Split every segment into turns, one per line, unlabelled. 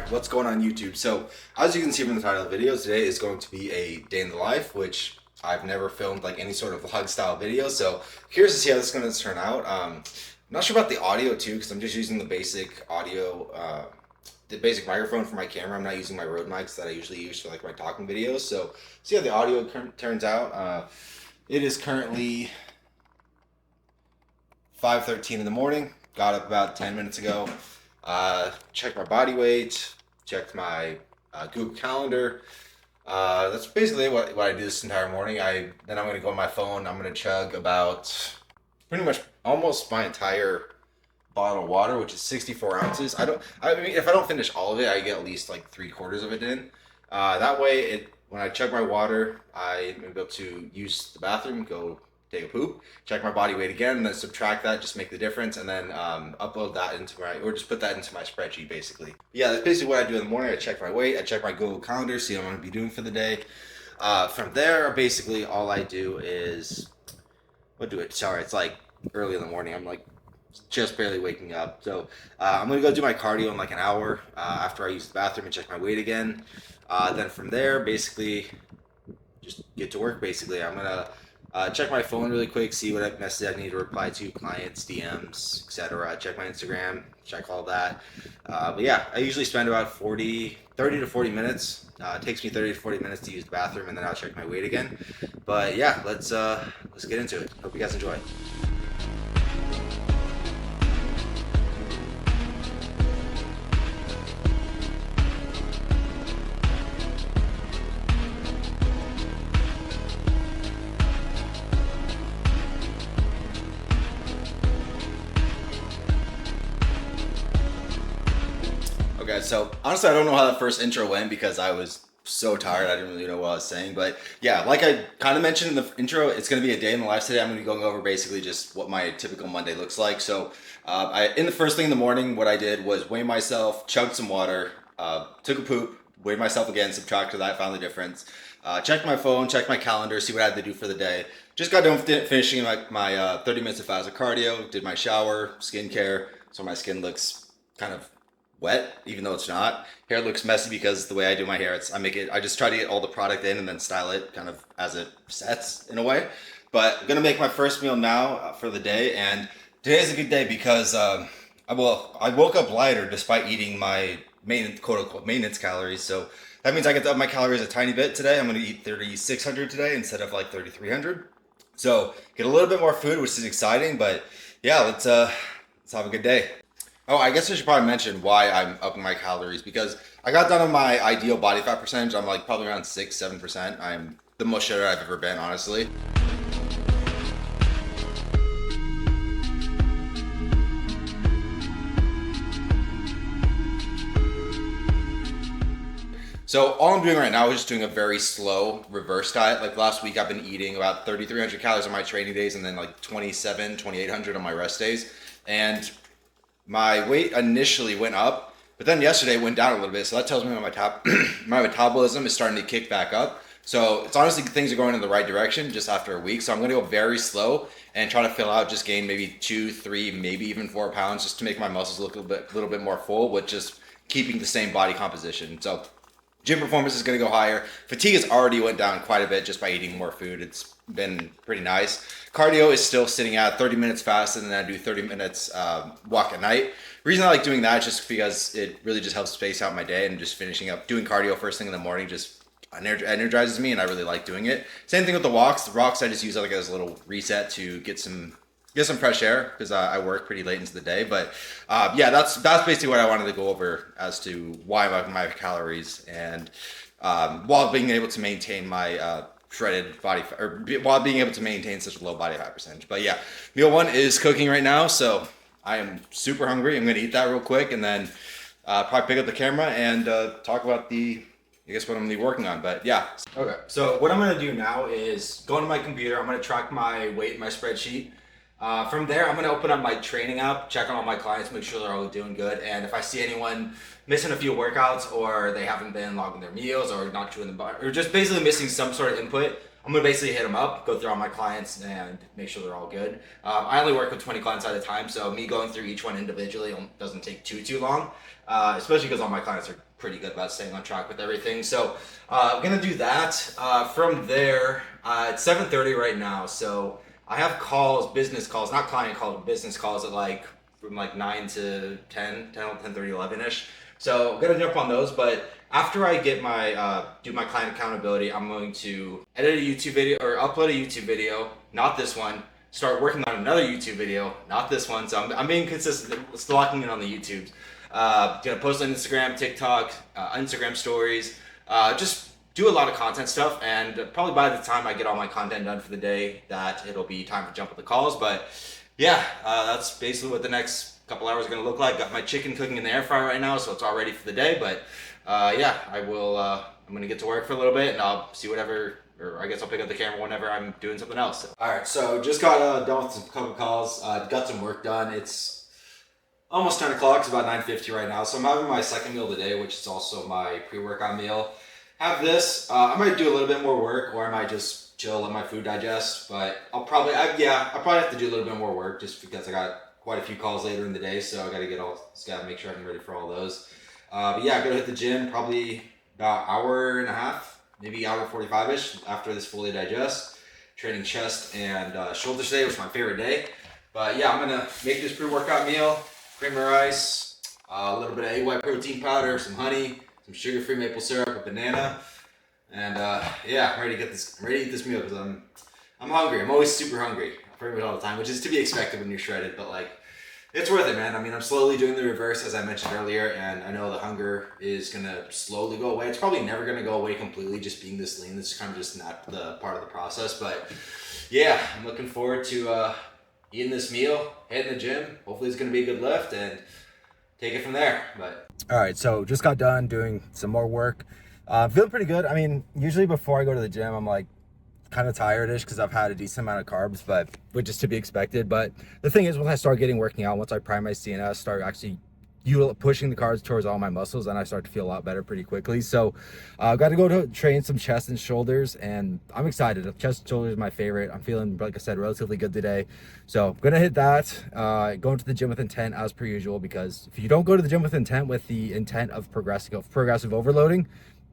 Alright, what's going on YouTube? So, as you can see from the title of the video, today is going to be a day in the life, which I've never filmed like any sort of vlog style video, so curious to see how this is going to turn out. I'm not sure about the audio too, because I'm just using the basic audio, the basic microphone for my camera. I'm not using my Rode mics that I usually use for like my talking videos, so see how the audio turns out. It is currently 5:13 in the morning, got up about 10 minutes ago. Checked my body weight, checked my Google Calendar. That's basically what I do this entire morning. Then I'm gonna go on my phone. I'm gonna chug about pretty much almost my entire bottle of water, which is 64 ounces. I mean, if I don't finish all of it, I get at least like 3/4 of it in. That way, when I chug my water, I'm able to use the bathroom, go take a poop, check my body weight again, and then subtract that, just make the difference, and then upload that into or just put that into my spreadsheet, basically. Yeah, that's basically what I do in the morning. I check my weight, I check my Google Calendar, see what I'm going to be doing for the day. From there, basically, all I do is, it's like early in the morning. I'm like just barely waking up. So I'm going to go do my cardio in like an hour after I use the bathroom and check my weight again. Then from there, basically, just get to work, basically. I'm going to check my phone really quick, see what message I need to reply to, clients, DMs, etc. Check my Instagram, check all that. But yeah, I usually spend about 30 to 40 minutes. It takes me 30 to 40 minutes to use the bathroom, and then I'll check my weight again. But yeah, let's get into it. Hope you guys enjoy. Okay, so honestly, I don't know how the first intro went because I was so tired. I didn't really know what I was saying. But yeah, like I kind of mentioned in the intro, it's going to be a day in the life today. I'm going to be going over basically just what my typical Monday looks like. So in the first thing in the morning, what I did was weigh myself, chugged some water, took a poop, weighed myself again, subtracted that, found the difference. Checked my phone, checked my calendar, see what I had to do for the day. Just got done finishing my 30 minutes of fast cardio, did my shower, skincare, so my skin looks kind of wet, even though it's not. Hair looks messy because the way I do my hair, I just try to get all the product in and then style it kind of as it sets in a way. But I'm gonna make my first meal now for the day, and today's a good day because I woke up lighter despite eating my quote unquote maintenance calories. So that means I get to up my calories a tiny bit today. I'm gonna eat 3,600 today instead of like 3,300. So get a little bit more food, which is exciting. But yeah, let's have a good day. Oh, I guess I should probably mention why I'm upping my calories, because I got down on my ideal body fat percentage. I'm like probably around 6-7%. I'm the most shredder I've ever been, honestly. So all I'm doing right now is just doing a very slow reverse diet. Like last week, I've been eating about 3,300 calories on my training days and then like 2,800 on my rest days. And my weight initially went up, but then yesterday went down a little bit. So that tells me my metabolism is starting to kick back up. So it's honestly, things are going in the right direction just after a week. So I'm going to go very slow and try to fill out, just gain maybe 2, 3, maybe even 4 pounds, just to make my muscles look a little bit more full with just keeping the same body composition. So gym performance is going to go higher. Fatigue has already went down quite a bit just by eating more food. It's been pretty nice. Cardio is still sitting at 30 minutes fast, and then I do 30 minutes walk at night. The reason I like doing that is just because it really just helps space out my day, and just finishing up doing cardio first thing in the morning just energizes me, and I really like doing it. Same thing with the walks. The walks I just use like as a little reset to get some fresh air, because I work pretty late into the day. But yeah, that's basically what I wanted to go over as to why my calories, and while being able to maintain my shredded body fat, or while being able to maintain such a low body fat percentage. But yeah, meal one is cooking right now, so I am super hungry. I'm gonna eat that real quick, and then probably pick up the camera and talk about what I'm gonna be working on. But yeah. Okay, so what I'm gonna do now is go into my computer. I'm gonna track my weight in my spreadsheet. From there, I'm going to open up my training app, check on all my clients, make sure they're all doing good. And if I see anyone missing a few workouts, or they haven't been logging their meals, or not chewing the bud, or just basically missing some sort of input, I'm going to basically hit them up, go through all my clients, and make sure they're all good. I only work with 20 clients at a time, so me going through each one individually doesn't take too long, especially because all my clients are pretty good about staying on track with everything. So I'm gonna do that. From there, it's 7:30 right now, so I have calls, business calls, not client calls, but business calls at like from like 9 to 10, 10:30, 11ish. So I'm gonna jump on those, but after I get my do my client accountability, I'm going to edit a YouTube video or upload a YouTube video, not this one. Start working on another YouTube video, not this one. So I'm being consistent, still locking in on the YouTubes. Gonna post on Instagram, TikTok, Instagram stories, just do a lot of content stuff. And probably by the time I get all my content done for the day, that it'll be time to jump on the calls. But yeah, that's basically what the next couple hours are gonna look like. Got my chicken cooking in the air fryer right now, so it's all ready for the day. But yeah, I will. I'm gonna get to work for a little bit, and I'll see whatever. Or I guess I'll pick up the camera whenever I'm doing something else. All right, so just got done with some couple calls. Got some work done. It's almost 10 o'clock. It's about 9:50 right now. So I'm having my second meal today, which is also my pre-workout meal. Have this. I might do a little bit more work, or I might just chill, let my food digest. But I'll probably have to do a little bit more work just because I got quite a few calls later in the day. So I got to just got to make sure I'm ready for all those. But yeah, I'm gonna hit the gym probably about hour and a half. Maybe hour 45-ish after this fully digest. Training chest and shoulders today, which is my favorite day. But yeah, I'm gonna make this pre-workout meal. Cream of rice, a little bit of egg white protein powder, some honey, some sugar-free maple syrup, a banana, and yeah, I'm ready to eat this meal because I'm hungry. I'm always super hungry, pretty much all the time, which is to be expected when you're shredded. But like, it's worth it, man. I mean, I'm slowly doing the reverse, as I mentioned earlier, and I know the hunger is gonna slowly go away. It's probably never gonna go away completely, just being this lean. This is kind of just not the part of the process. But yeah, I'm looking forward to eating this meal, hitting the gym. Hopefully, it's gonna be a good lift, and take it from there. But all right, so just got done doing some more work. Feeling pretty good. I mean, usually before I go to the gym, I'm like kind of tired-ish because I've had a decent amount of carbs, but which is to be expected. But the thing is, when I start working out, once I prime my CNS, start actually pushing the carbs towards all my muscles, and I start to feel a lot better pretty quickly. So I've got to go to train some chest and shoulders, and I'm excited. Chest and shoulders is my favorite. I'm feeling, like I said, relatively good today. So I'm gonna hit that, going to the gym with intent as per usual, because if you don't go to the gym with intent, with the intent of progressive overloading,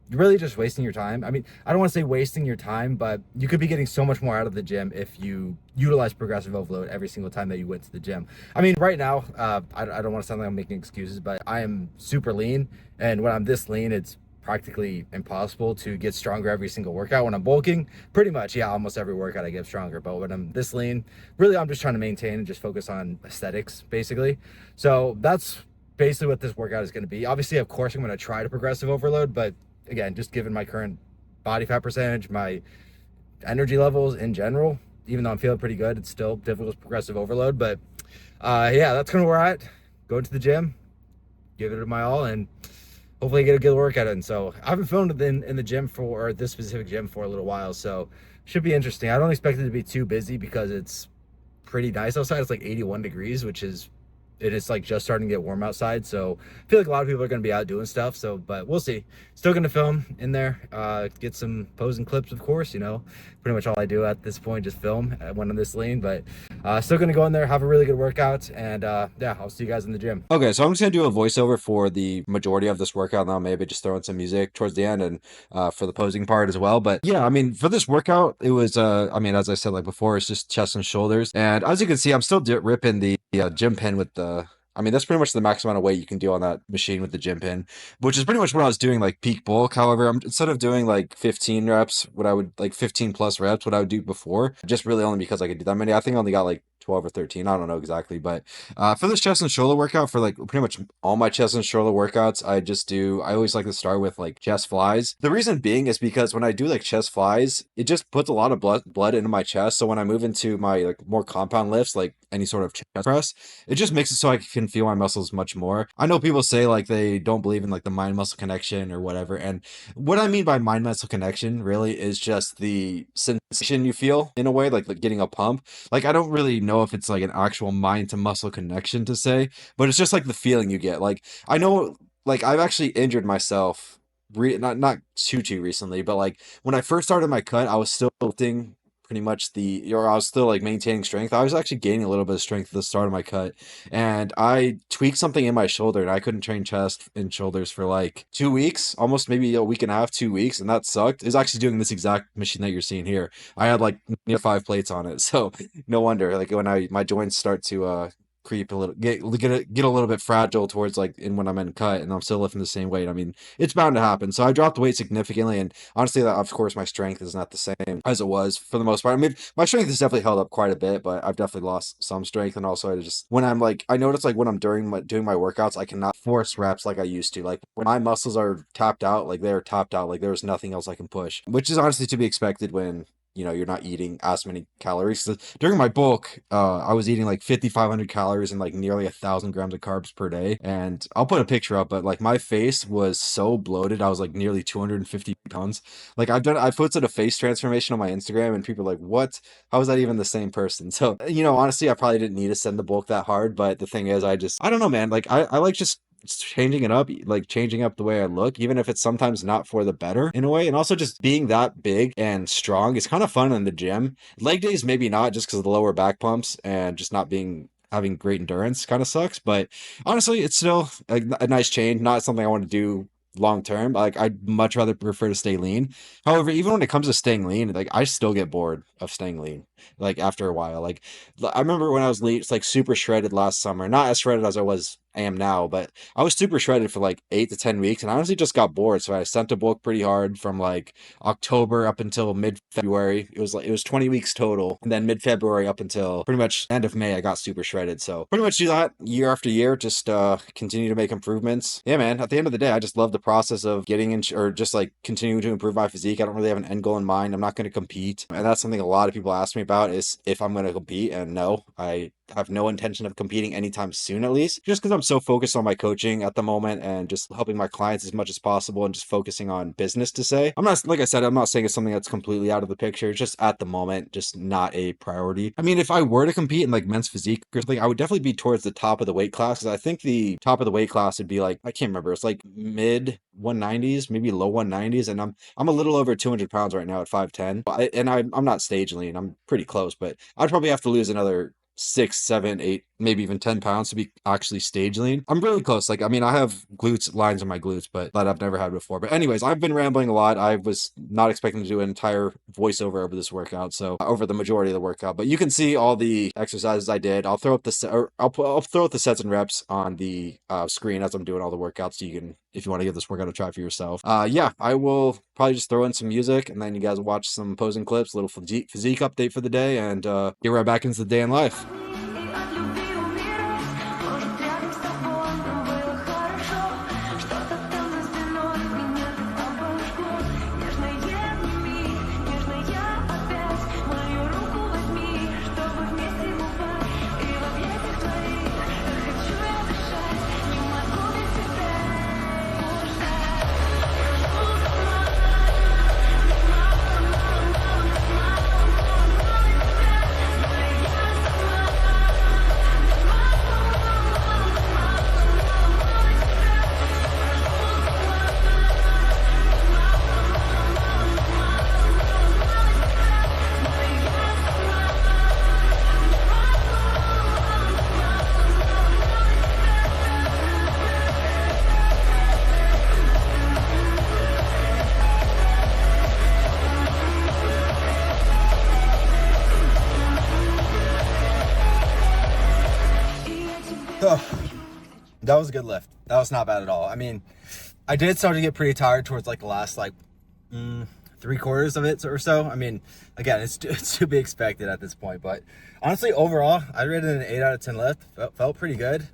you're really just wasting your time. I mean, I don't want to say wasting your time, but you could be getting so much more out of the gym if you utilize progressive overload every single time that you went to the gym. I mean, right now, I don't want to sound like I'm making excuses, but I am super lean. And when I'm this lean, it's practically impossible to get stronger every single workout. When I'm bulking, pretty much, yeah, almost every workout I get stronger. But when I'm this lean, really, I'm just trying to maintain and just focus on aesthetics, basically. So that's basically what this workout is going to be. Obviously, of course, I'm going to try to progressive overload, but again, just given my current body fat percentage, my energy levels in general, even though I'm feeling pretty good, it's still difficult to progressive overload. But yeah, that's kind of where we're at. Go to the gym, give it my all, and hopefully get a good workout in. So I haven't filmed in the gym or this specific gym for a little while, so should be interesting. I don't expect it to be too busy because it's pretty nice outside. It's like 81 degrees, which is it is like just starting to get warm outside, so I feel like a lot of people are going to be out doing stuff. So, but we'll see. Still going to film in there, get some posing clips, of course. You know, pretty much all I do at this point, just film when I'm this lean. But still going to go in there, have a really good workout, and yeah, I'll see you guys in the gym.
Okay, so I'm just gonna do a voiceover for the majority of this workout, and I'll maybe just throw in some music towards the end and for the posing part as well. But yeah, I mean, for this workout, it was I mean, as I said like before, it's just chest and shoulders, and as you can see, I'm still ripping the gym pin with the. I mean, that's pretty much the max amount of weight you can do on that machine with the gym pin, which is pretty much what I was doing like peak bulk. However, instead of doing like 15 reps, what I would like 15 plus reps, what I would do before, just really only because I could do that many. I think I only got like 12 or 13. I don't know exactly, but for this chest and shoulder workout, for like pretty much all my chest and shoulder workouts, I always like to start with like chest flies. The reason being is because when I do like chest flies, it just puts a lot of blood into my chest. So when I move into my like more compound lifts, like any sort of chest press, it just makes it so I can feel my muscles much more. I know people say like they don't believe in like the mind muscle connection or whatever. And what I mean by mind muscle connection really is just the sensation you feel in a way, like getting a pump. Like I don't really know if it's like an actual mind to muscle connection to say, but it's just like the feeling you get. Like I know, like I've actually injured myself, not too recently, but like when I first started my cut, I was still lifting pretty much or I was still like maintaining strength. I was actually gaining a little bit of strength at the start of my cut, and I tweaked something in my shoulder, and I couldn't train chest and shoulders for like 2 weeks, almost maybe a week and a half, 2 weeks, and that sucked. It was actually doing this exact machine that you're seeing here. I had like near 5 plates on it, so no wonder. Like when my joints start to creep a little, get a little bit fragile towards like in when I'm in cut, and I'm still lifting the same weight. I mean, it's bound to happen. So I dropped weight significantly, and honestly, that of course my strength is not the same as it was for the most part. I mean, my strength has definitely held up quite a bit, but I've definitely lost some strength, and also I just when I'm like I notice like when I'm doing my workouts, I cannot force reps like I used to. Like when my muscles are tapped out, like they're tapped out, like there's nothing else I can push, which is honestly to be expected when you're not eating as many calories. So during my bulk, I was eating like 5,500 calories and like nearly 1,000 grams of carbs per day. And I'll put a picture up, but like my face was so bloated. I was like nearly 250 pounds. Like I posted a face transformation on my Instagram, and people are like, what? How is that even the same person? So, honestly, I probably didn't need to send the bulk that hard. But the thing is, I don't know, man. Like I like just changing it up, like changing up the way I look, even if it's sometimes not for the better in a way. And also just being that big and strong is kind of fun in the gym. Leg days, maybe not, just because of the lower back pumps and just not having great endurance kind of sucks. But honestly, it's still a nice change, not something I want to do long term. Like I'd much rather prefer to stay lean. However, even when it comes to staying lean, like I still get bored of staying lean. Like after a while, like I remember when I was lean, it's like super shredded last summer. Not as shredded as I am now, but I was super shredded for like 8 to 10 weeks, and I honestly just got bored. So I sent to bulk pretty hard from like October up until mid-February. It was 20 weeks total, and then mid-February up until pretty much end of May, I got super shredded. So pretty much do that year after year, just continue to make improvements. Yeah, man. At the end of the day, I just love the process of getting in, or just like continuing to improve my physique. I don't really have an end goal in mind. I'm not going to compete, and that's something a lot of people ask me about is if I'm going to compete. And no, I have no intention of competing anytime soon, at least, just because I'm so focused on my coaching at the moment and just helping my clients as much as possible and just focusing on business to say. I'm not, like I said, I'm not saying it's something that's completely out of the picture. It's just at the moment, just not a priority. I mean, if I were to compete in like men's physique or something, I would definitely be towards the top of the weight class, because I think the top of the weight class would be like, I can't remember, it's like mid 190s, maybe low 190s, and I'm a little over 200 pounds right now at 5'10", and I'm not stage lean. I'm pretty close, but I'd probably have to lose another 6, 7, 8, maybe even 10 pounds to be actually stage lean. I'm really close. Like, I mean, I have lines on my glutes, but that I've never had before. But anyways, I've been rambling a lot. I was not expecting to do an entire voiceover over this workout, so over the majority of the workout. But you can see all the exercises I did. I'll throw up I'll throw up the sets and reps on the screen as I'm doing all the workouts, so you can, if you want to give this workout a try for yourself. Yeah, I will probably just throw in some music, and then you guys watch some posing clips, a little physique update for the day, and get right back into the day in life. That was a good lift. That was not bad at all. I mean, I did start to get pretty tired towards like the last like 3/4 of it or so. I mean, again, it's to be expected at this point, but honestly, overall, I rated it an 8 out of 10 lift. Felt pretty good.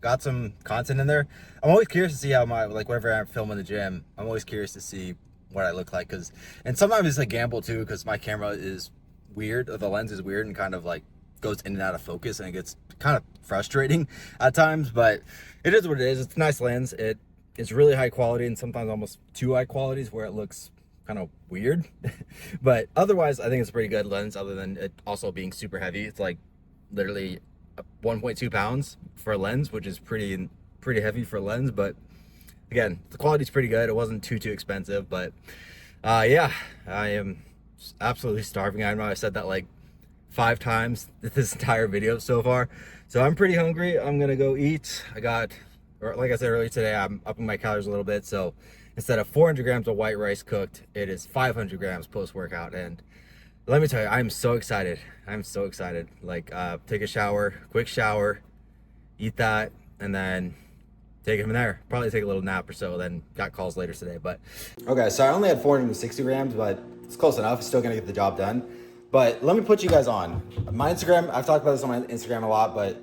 Got some content in there. I'm always curious to see how whenever I'm filming the gym, I'm always curious to see what I look like, and sometimes it's a gamble too, because my camera is weird, or the lens is weird and kind of like goes in and out of focus, and it gets kind of frustrating at times, but it is what it is. It's a nice lens. It's really high quality, and sometimes almost too high qualities where it looks kind of weird. But otherwise, I think it's a pretty good lens, other than it also being super heavy. It's like literally 1.2 pounds for a lens, which is pretty heavy for a lens. But again, the quality's pretty good. It wasn't too expensive, but yeah, I am
absolutely starving. I know I said that like 5 times this entire video so far. So I'm pretty hungry. I'm gonna go eat. Or like I said earlier today, I'm upping my calories a little bit. So instead of 400 grams of white rice cooked, it is 500 grams post-workout. And let me tell you, I'm so excited. I'm so excited. Like, take a shower, quick shower, eat that, and then take it from there. Probably take a little nap or so, then got calls later today. But okay, so I only had 460 grams, but it's close enough. Still gonna get the job done. But let me put you guys on. My Instagram, I've talked about this on my Instagram a lot, but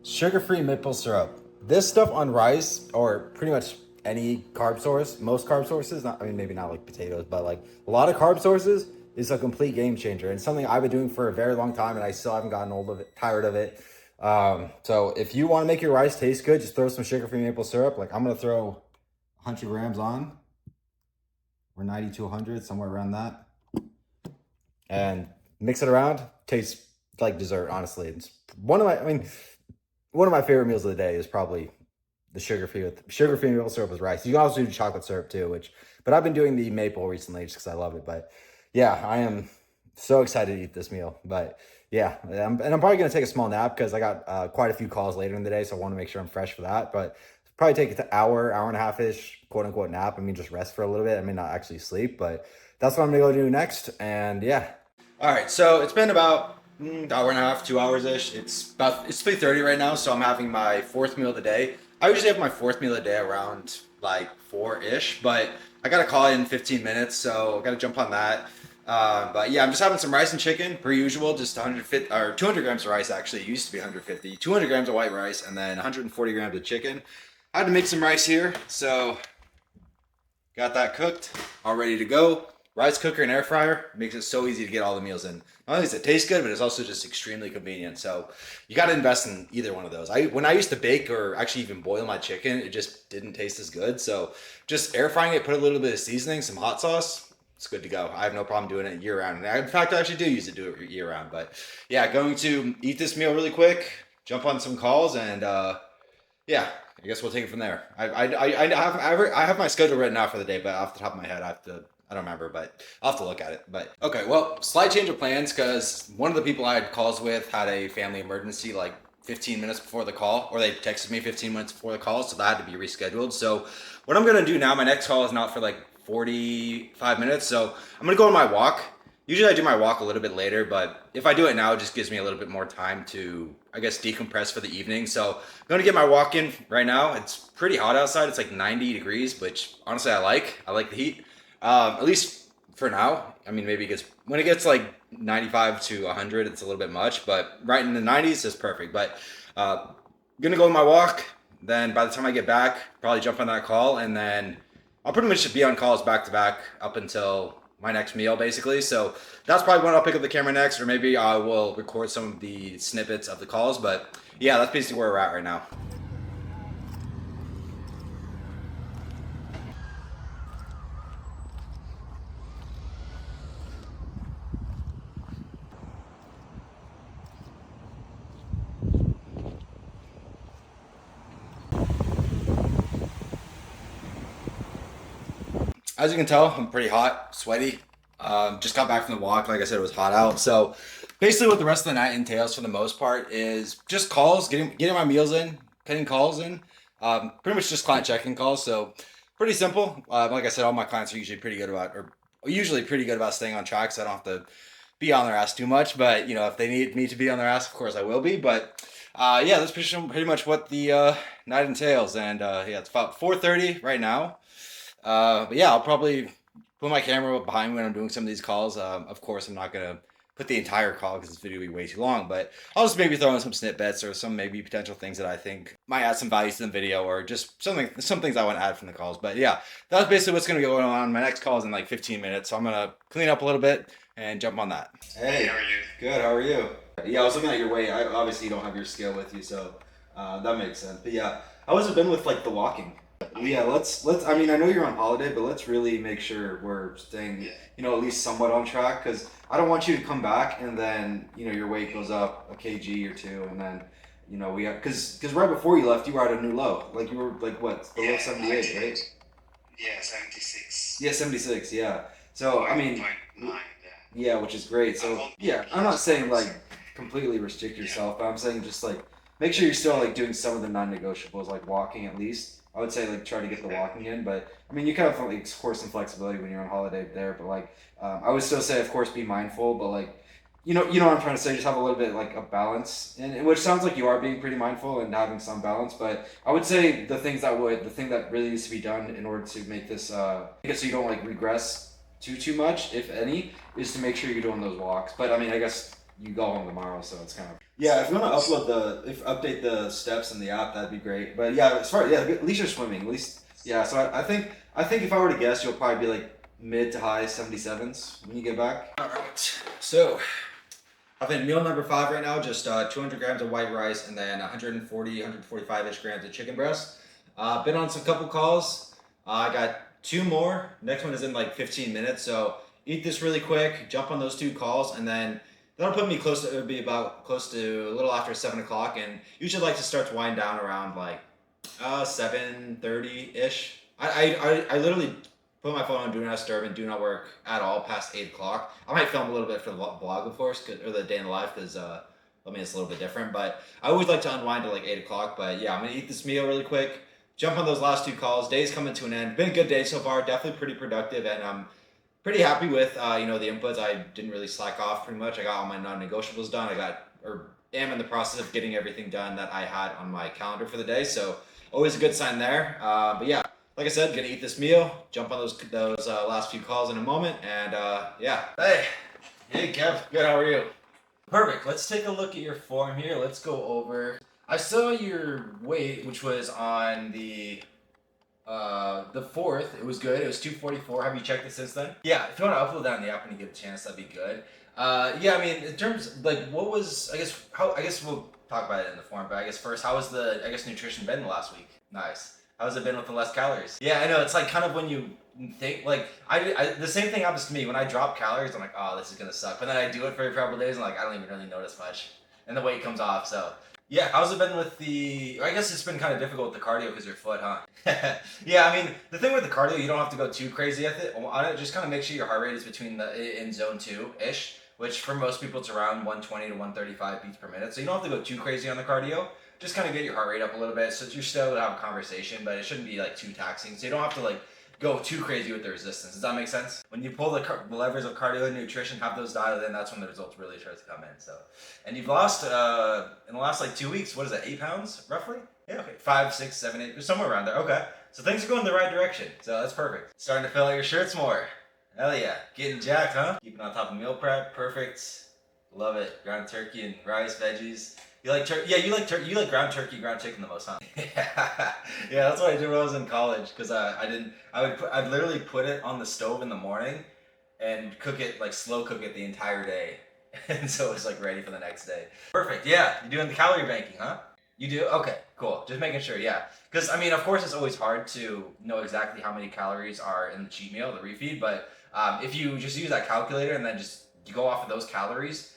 sugar-free maple syrup. This stuff on rice, or pretty much any carb source, most carb sources, not, I mean, maybe not like potatoes, but like a lot of carb sources is a complete game changer. And something I've been doing for a very long time, and I still haven't gotten old of it, tired of it. So if you want to make your rice taste good, just throw some sugar-free maple syrup. Like I'm going to throw 100 grams on, or 90 to 100, somewhere around that. And mix it around. Tastes like dessert, honestly. It's one of my favorite meals of the day is probably the sugar-free maple syrup with rice. You can also do chocolate syrup too, but I've been doing the maple recently just because I love it. But yeah, I am so excited to eat this meal. But yeah, I'm probably going to take a small nap because I got quite a few calls later in the day, so I want to make sure I'm fresh for that. But probably take an hour and a half-ish, quote-unquote nap. I mean, just rest for a little bit. I may not actually sleep, but that's what I'm going to go do next. And yeah.
All right, so it's been about an hour and a half, 2 hours-ish. It's 3:30 right now, so I'm having my fourth meal of the day. I usually have my fourth meal of the day around like 4-ish, but I got to call in 15 minutes, so I got to jump on that. But yeah, I'm just having some rice and chicken per usual, just 150 or 200 grams of rice actually. It used to be 150, 200 grams of white rice, and then 140 grams of chicken. I had to make some rice here, so got that cooked, all ready to go. Rice cooker and air fryer makes it so easy to get all the meals in. Not only does it taste good, but it's also just extremely convenient. So you got to invest in either one of those. When I used to bake or actually even boil my chicken, it just didn't taste as good. So just air frying it, put a little bit of seasoning, some hot sauce, it's good to go. I have no problem doing it year round. And in fact, I actually do use it year round. But yeah, going to eat this meal really quick, jump on some calls, and yeah, I guess we'll take it from there. I have my schedule written out for the day, but off the top of my head, I don't remember, but I'll have to look at it. But okay, well, slight change of plans because one of the people I had calls with had a family emergency like 15 minutes before the call, or they texted me 15 minutes before the call, so that had to be rescheduled. So what I'm gonna do now, my next call is not for like 45 minutes, so I'm gonna go on my walk. Usually I do my walk a little bit later, but if I do it now, it just gives me a little bit more time to, I guess, decompress for the evening. So I'm gonna get my walk in right now. It's pretty hot outside. It's like 90 degrees, which honestly I like the heat. At least for now. I mean, maybe when it gets like 95 to 100, it's a little bit much, but right in the 90s is perfect. But gonna go on my walk. Then by the time I get back, probably jump on that call, and then I'll pretty much be on calls back to back up until my next meal, basically. So that's probably when I'll pick up the camera next, or maybe I will record some of the snippets of the calls. But yeah, that's basically where we're at right now. As you can tell, I'm pretty hot, sweaty. Just got back from the walk. Like I said, it was hot out. So basically what the rest of the night entails for the most part is just calls, getting my meals in, getting calls in. Pretty much just client check-in calls. So pretty simple. Like I said, all my clients are usually pretty good about staying on track, so I don't have to be on their ass too much. But you know, if they need me to be on their ass, of course I will be. But yeah, that's pretty much what the night entails. And yeah, it's about 4:30 right now. But yeah, I'll probably put my camera behind me when I'm doing some of these calls. Of course, I'm not gonna put the entire call because this video will be way too long, but I'll just maybe throw in some snippets or some maybe potential things that I think might add some value to the video, or just some things I want to add from the calls. But yeah, that's basically what's gonna go on. My next call is in like 15 minutes, so I'm gonna clean up a little bit and jump on that. Hey, how are you? Good, how are you? Yeah, I was looking at your weight. Obviously you don't have your scale with you, so that makes sense. But yeah, how has it been with like the walking? Yeah, let's. I mean, I know you're on holiday, but let's really make sure we're staying, you know, at least somewhat on track. Because I don't want you to come back and then, you know, your weight goes up a kg or two, and then, you know, we have because right before you left, you were at a new low. Like you were like what, below 78, right?
Yeah, 76.
Yeah, 76. Yeah. So I mean,
9, yeah.
Yeah, which is great. So yeah, I'm not saying like completely restrict yourself, but I'm saying just like make sure you're still like doing some of the non-negotiables, like walking at least. I would say like try to get the walking in, but I mean you kind of like of course some flexibility when you're on holiday there, but like I would still say of course be mindful, but like you know what I'm trying to say. Just have a little bit like a balance, and which sounds like you are being pretty mindful and having some balance. But I would say the thing that really needs to be done in order to make this so you don't like regress too much, if any, is to make sure you're doing those walks. But I mean, I guess you go home tomorrow, so it's kind of yeah. If you want to update the steps in the app, that'd be great. But yeah, as far at least you're swimming, at least yeah. So I think if I were to guess, you'll probably be like mid to high 77s when you get back.
All right. So I've had meal number 5 right now, just 200 grams of white rice and then 145-ish grams of chicken breast. Been on some couple calls. I got 2 more. Next one is in like 15 minutes. So eat this really quick, jump on those 2 calls, and then that'll put me close to, it would be about close to a little after 7 o'clock. And you should like to start to wind down around like 7:30-ish. I literally put my phone on do not disturb and do not work at all past 8 o'clock. I might film a little bit for the blog, of course, or the day in the life, because I mean it's a little bit different. But I always like to unwind at like 8 o'clock. But yeah, I'm gonna eat this meal really quick. Jump on those last 2 calls. Day's coming to an end. Been a good day so far. Definitely pretty productive, and I'm pretty happy with the inputs. I didn't really slack off pretty much. I got all my non-negotiables done. Am in the process of getting everything done that I had on my calendar for the day. So always a good sign there. But yeah. Like I said, gonna eat this meal, jump on those last few calls in a moment, and yeah. Hey Kev, good, how are you? Perfect, let's take a look at your form here. Let's go over. I saw your weight, which was on the 4th. It was good, it was 244. Have you checked it since then? Yeah, if you want to upload that in the app when you get a chance, that'd be good. Yeah, I mean, in terms, like, what was, I guess we'll talk about it in the form, but I guess first, how was the, nutrition been the last week? Nice. How's it been with the less calories? Yeah, I know. It's like kind of when you think, like, the same thing happens to me. When I drop calories, I'm like, oh, this is going to suck. But then I do it for a couple days, and like, I don't even really notice much. And the weight comes off, so. Yeah, how's it been with I guess it's been kind of difficult with the cardio because your foot, huh? Yeah, I mean, the thing with the cardio, you don't have to go too crazy with it. Just kind of make sure your heart rate is in zone 2-ish, which for most people, it's around 120 to 135 beats per minute. So you don't have to go too crazy on the cardio. Just kind of get your heart rate up a little bit so you're still able to have a conversation, but it shouldn't be like too taxing. So you don't have to like go too crazy with the resistance. Does that make sense? When you pull the levers of cardio and nutrition, have those dialed in, that's when the results really start to come in. So, and you've lost in the last like 2 weeks, what is that, 8 pounds roughly? Yeah, okay, 5, 6, 7, 8, somewhere around there. Okay, so things are going the right direction. So that's perfect. Starting to fill out your shirts more. Hell yeah, getting jacked, huh? Keeping on top of meal prep, perfect. Love it. Ground turkey and rice, veggies. You like turkey? Yeah, you like turkey. You like ground turkey, ground chicken the most, huh? Yeah, that's what I did when I was in college. Because I'd literally put it on the stove in the morning, and cook it like slow cook it the entire day, and so it's like ready for the next day. Perfect. Yeah, you're doing the calorie banking, huh? You do? Okay, cool. Just making sure. Yeah, because I mean, of course, it's always hard to know exactly how many calories are in the cheat meal, the refeed. But if you just use that calculator and then just you go off of those calories.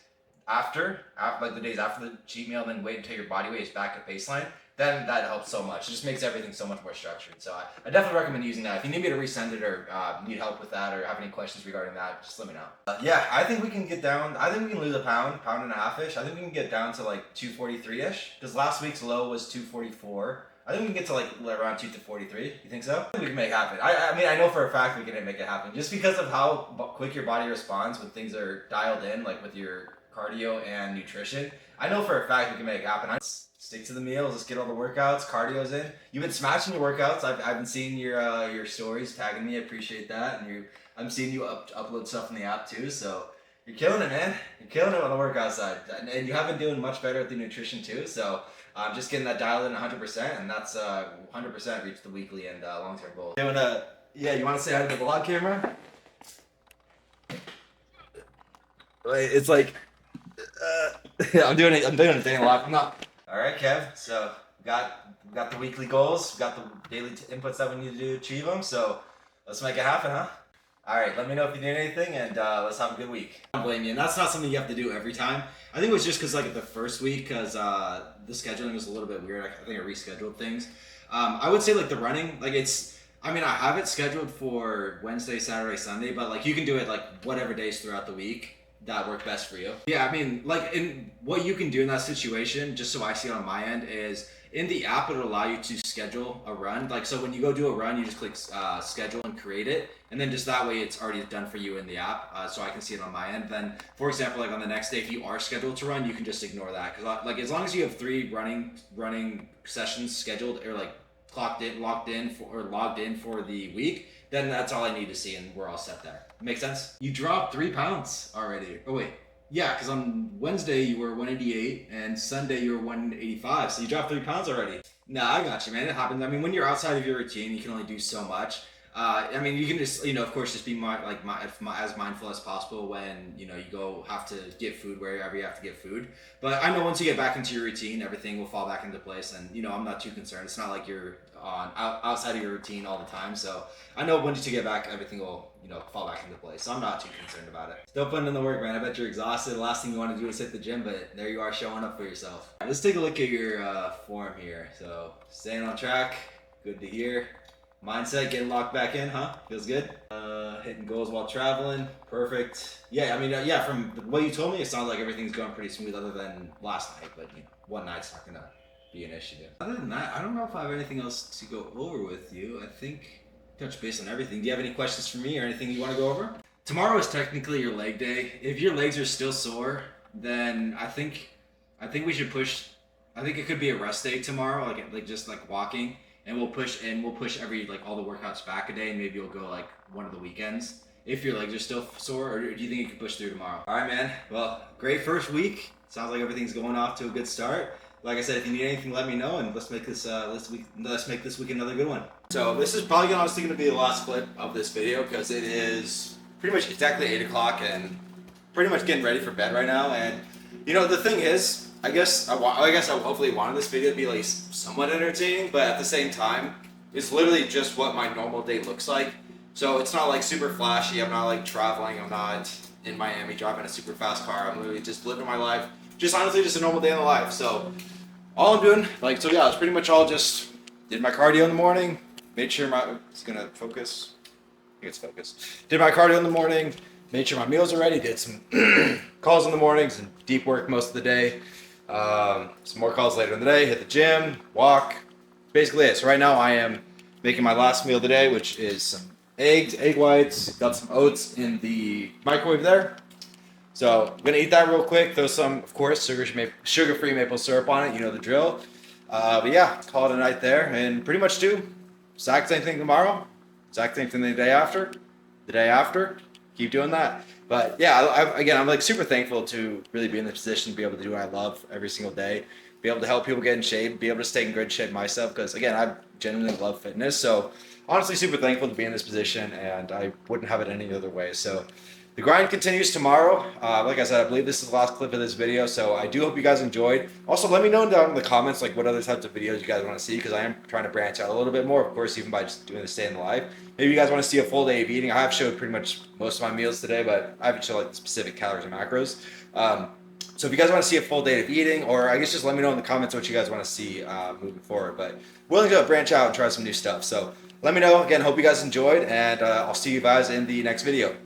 After like the days after the cheat meal, and then wait until your body weight is back at baseline, then that helps so much. It just makes everything so much more structured. So I definitely recommend using that. If you need me to resend it or need help with that or have any questions regarding that, just let me know. Yeah, I think we can get down. I think we can lose a pound and a half-ish. I think we can get down to like 243-ish because last week's low was 244. I think we can get to like around 243. You think so? I think we can make it happen. I mean, I know for a fact we can make it happen just because of how quick your body responds when things are dialed in, like with your cardio and nutrition. I know for a fact we can make it happen. Stick to the meals. Let's get all the workouts. Cardio's in. You've been smashing your workouts. I've been seeing your stories tagging me. I appreciate that. And I'm seeing you upload stuff in the app too. So you're killing it, man. You're killing it on the workout side. And you have been doing much better with the nutrition too. So I'm just getting that dialed in 100%, and that's 100% reach the weekly and long-term goals. Yeah, you want to say hi to the vlog camera? It's like. I'm doing a day in the life. I'm not. All right, Kev. So we got the weekly goals. We got the daily inputs that we need to do to achieve them. So let's make it happen, huh? All right. Let me know if you need anything, and let's have a good week. I don't blame you, and that's not something you have to do every time. I think it was just because like the first week, because the scheduling was a little bit weird. I think I rescheduled things. I would say like the running, like I mean, I have it scheduled for Wednesday, Saturday, Sunday, but like you can do it like whatever days throughout the week that work best for you. Yeah, I mean, like in what you can do in that situation, just so I see it on my end, is in the app it'll allow you to schedule a run. Like so when you go do a run, you just click schedule and create it, and then just that way it's already done for you in the app, so I can see it on my end. Then, for example, like on the next day, if you are scheduled to run, you can just ignore that because like as long as you have 3 running sessions scheduled or like clocked in, logged in for the week, then that's all I need to see, and we're all set there. Make sense? You dropped 3 pounds already. Oh wait, yeah, because on Wednesday you were 188, and Sunday you were 185, so you dropped 3 pounds already. Nah, I got you, man. It happens. I mean, when you're outside of your routine, you can only do so much. I mean, you can just, of course, just be as mindful as possible when, you go have to get food wherever you have to get food. But I know once you get back into your routine, everything will fall back into place. And, I'm not too concerned. It's not like you're outside of your routine all the time. So I know once you get back, everything will, fall back into place. So I'm not too concerned about it. Still putting in the work, man. I bet you're exhausted. The last thing you want to do is hit the gym, but there you are showing up for yourself. All right, let's take a look at your form here. So staying on track. Good to hear. Mindset getting locked back in, huh? Feels good. Hitting goals while traveling, perfect. Yeah, I mean, from what you told me, it sounds like everything's going pretty smooth, other than last night. But one night's not gonna be an issue. Other than that, I don't know if I have anything else to go over with you. I think touch base on everything. Do you have any questions for me or anything you want to go over? Tomorrow is technically your leg day. If your legs are still sore, then I think we should push. I think it could be a rest day tomorrow, like just like walking. And we'll push every all the workouts back a day, and maybe you'll go like one of the weekends if your legs are still sore. Or do you think you can push through tomorrow? All right, man. Well, great first week. Sounds like everything's going off to a good start. Like I said, if you need anything, let me know, and let's make this week another good one. So this is probably honestly going to be the last clip of this video because it is pretty much exactly 8 o'clock and pretty much getting ready for bed right now. And the thing is, I guess I hopefully wanted this video to be like somewhat entertaining, but at the same time, it's literally just what my normal day looks like. So it's not like super flashy. I'm not like traveling. I'm not in Miami driving a super fast car. I'm literally just living my life. Just honestly, just a normal day in the life. So all I'm doing, it's pretty much all just did my cardio in the morning. Made sure it's gonna focus. I think it's focused. Did my cardio in the morning. Made sure my meals are ready. Did some calls in the mornings and deep work most of the day. Some more calls later in the day, hit the gym, walk, basically it. So right now I am making my last meal today, which is some egg whites, got some oats in the microwave there. So I'm gonna eat that real quick, throw some, of course, sugar-free maple syrup on it, you know the drill. But yeah, call it a night there, and pretty much do exact same thing tomorrow, exact same thing the day after, keep doing that. But yeah, I'm like super thankful to really be in the position to be able to do what I love every single day, be able to help people get in shape, be able to stay in good shape myself, because again, I genuinely love fitness. So honestly, super thankful to be in this position, and I wouldn't have it any other way. So the grind continues tomorrow. Like I said, I believe this is the last clip of this video, so I do hope you guys enjoyed. Also, let me know down in the comments what other types of videos you guys want to see, because I am trying to branch out a little bit more, of course, even by just doing this day in the life. Maybe you guys want to see a full day of eating. I have showed pretty much most of my meals today, but I haven't showed the specific calories and macros. So if you guys want to see a full day of eating, or I guess just let me know in the comments what you guys want to see moving forward. But willing to branch out and try some new stuff. So let me know. Again, hope you guys enjoyed, and I'll see you guys in the next video.